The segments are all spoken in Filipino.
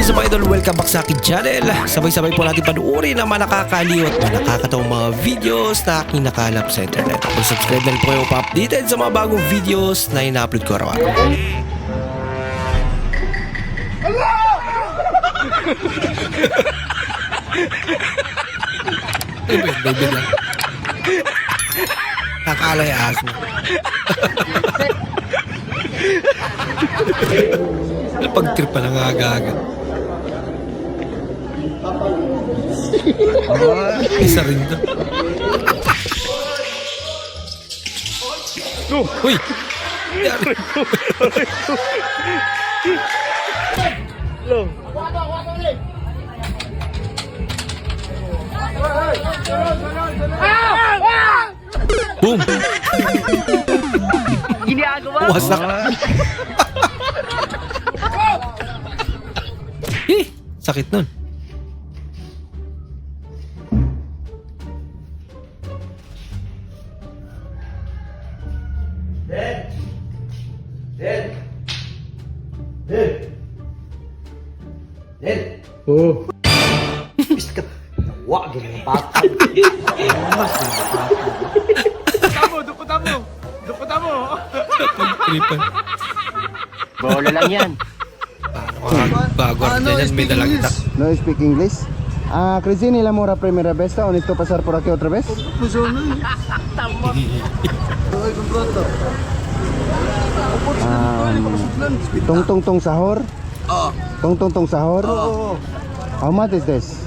is up, idol? Welcome back sa akin channel. Sabay-sabay po natin panuorin ang mga nakakaliw at mga nakakatawang mga videos na aking nakalap sa internet. Kung subscribe na rin po kayo pa-updated sa mga bagong videos na ina-upload ko araw-araw. Baby lang. Nakalay aso. Pag-trip pa lang aga-aga. Isa rin to. Uy! Boom! Ginagawa? Wasak. Sakit nun. Oh. Wag din ang bata. Duputan mo. Tripan. Bola lang yan. Bago yan, may dalang itak. No speak English. Crisini la mora primera vez o necesito pasar por aquí otra vez? Tong sahur. Tong sahur. How much is this?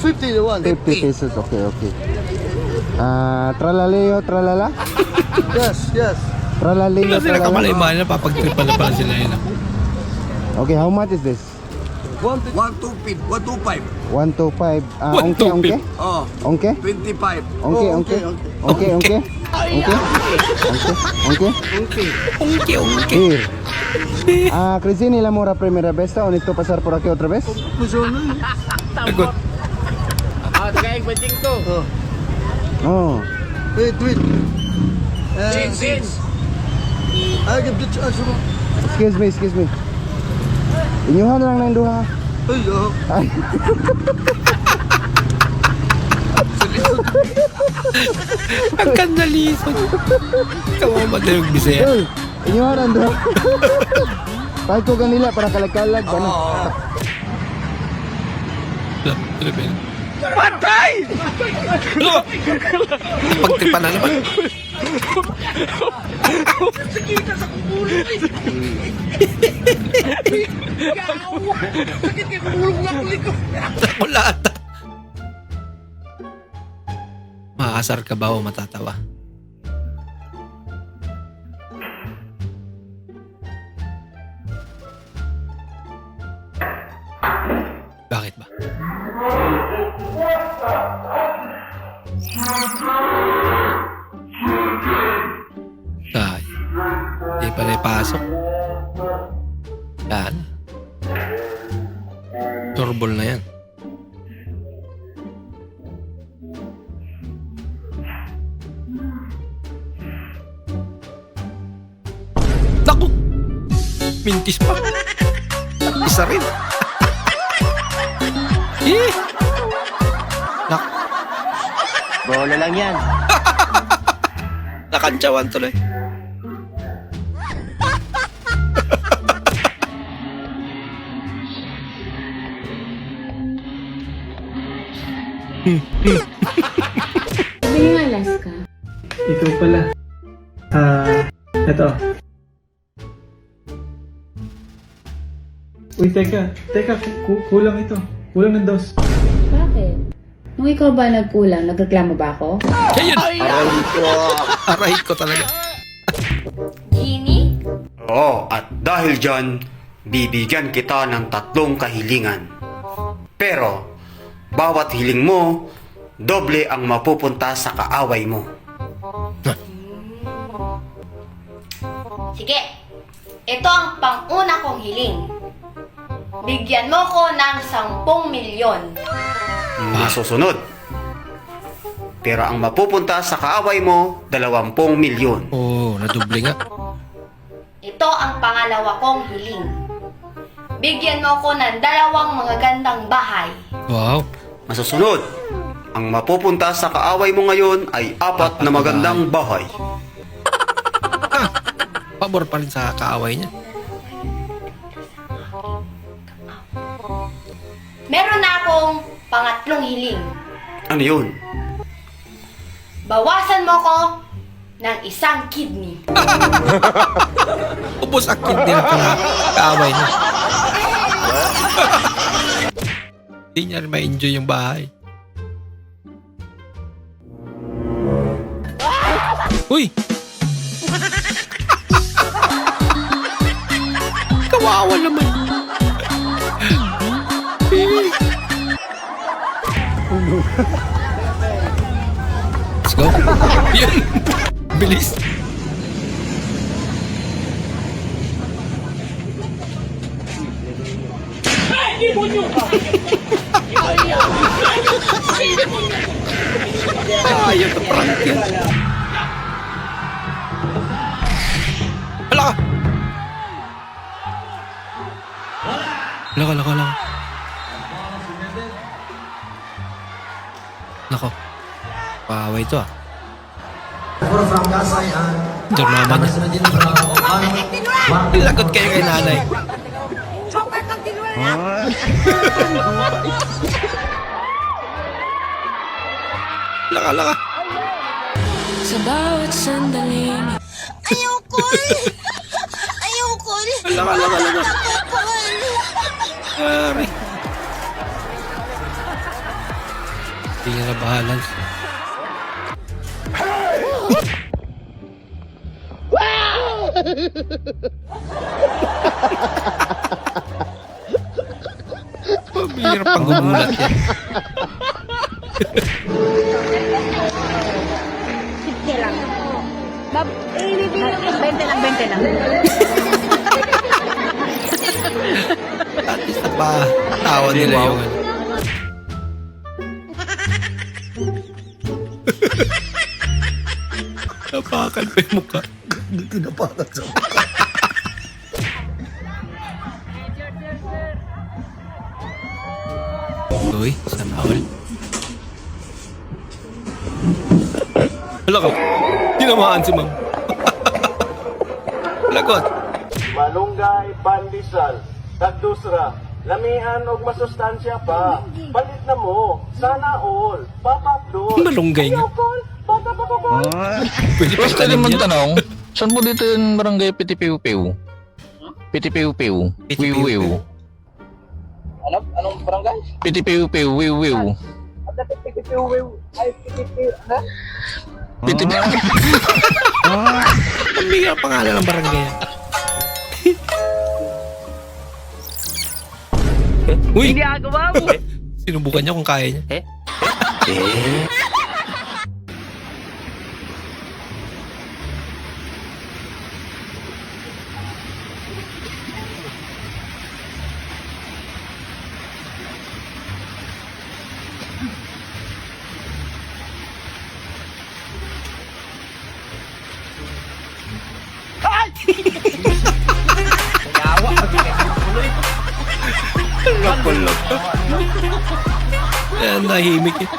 50 the one. 50 pesos. Okay. Tralaleo, tralala. Yes. Tralaleo, Sila tralala. kamalay-malay na papag-tripan na pala sila yun. Okay, how much is this? 125. 125. Onke. 125. Oh, Onke? 25. Onke. Ungki. Here. Crisini la mora primera vez o necesito pasar por aquí otra vez? Sagot. Tagay bating to. Oh. Wait. Jeans. I give the chance. Excuse me. Inyuhan lang ng duha. Ay. Ang kandalisod. Kawawa magdayog bisaya. Tol, inyuhan ang duha. Kahit ko kanila para kalag-kalag. Ano? Patay! Pagtripan na naman. Sakit kay kumulong nga kulit ko. Wala ata. Maasar ka ba o matatawa? Bakit ba? Ay, di pa na ipasok. Yan. Turbol na yan. Naku! Mintis pa. Isa rin. Naku, Bola lang yan. nakantsawan tuloy. May malas ka? Ikaw pala. Eto. Uy, teka, kulang ito. Kulang ng dos. Bakit? Nung ikaw ba nagkulang, nagreklamo ba ako? Ayun! Aray ko talaga. Genie? Oo, at dahil dyan, bibigyan kita ng 3 kahilingan. Pero, bawat hiling mo, doble ang mapupunta sa kaaway mo. Sige, ito ang pang-una kong hiling. Bigyan mo ko ng 10 milyon. Masusunod. Pero ang mapupunta sa kaaway mo, 20 milyon. Oo, naduble nga. Ito ang pangalawa kong hiling. bigyan mo ko ng 2 magagandang bahay. Wow. Masusunod, ang mapupunta sa kaaway mo ngayon ay 4 na magandang bahay. Pabor pa rin sa kaaway niya. Meron na akong pangatlong hiling. Ano yun? Bawasan mo ko ng 1 kidney. Ubus ang kid nila para kaaway niya. Hindi niya rin ma-enjoy yung bahay. Uy! Kawawa naman. Let's go. Yun. Bilis. Ayaw na prank yan. Hala ka! Laka. Nako. Paaway to ah. Diyan mama niya. Lagot kayo kay nanay. Laka. Sa bawat sandaling Laka. Ari. Hindi niya na balance. Pabihirap pang gumulat yan. At least napatawa nila yung ano. Napakan pa yung mukha. Tinapakan sa mukha. Uy, sana all. Hala ka. Tinamaan si ma'am. Lagot. Malunggay, pandesal, tagdusra, lamihan og masustansya pa. Palit na mo, sana all, papapdol. Malunggay nga. Pwede pa Basta talim naman yan. tanong, saan po dito yung barangay Pitipiu-Piu? Pitipiu-Piu, Wiu-Wiu. Anong barangay? Pitipiu-Piu, Wiu-Wiu. Pitipiu. Ang bigyan pangalan ng barangay yan. Uy! Ginagawa mo? Sinubukan niya kung kaya niya. Kulog. Nahimik eh.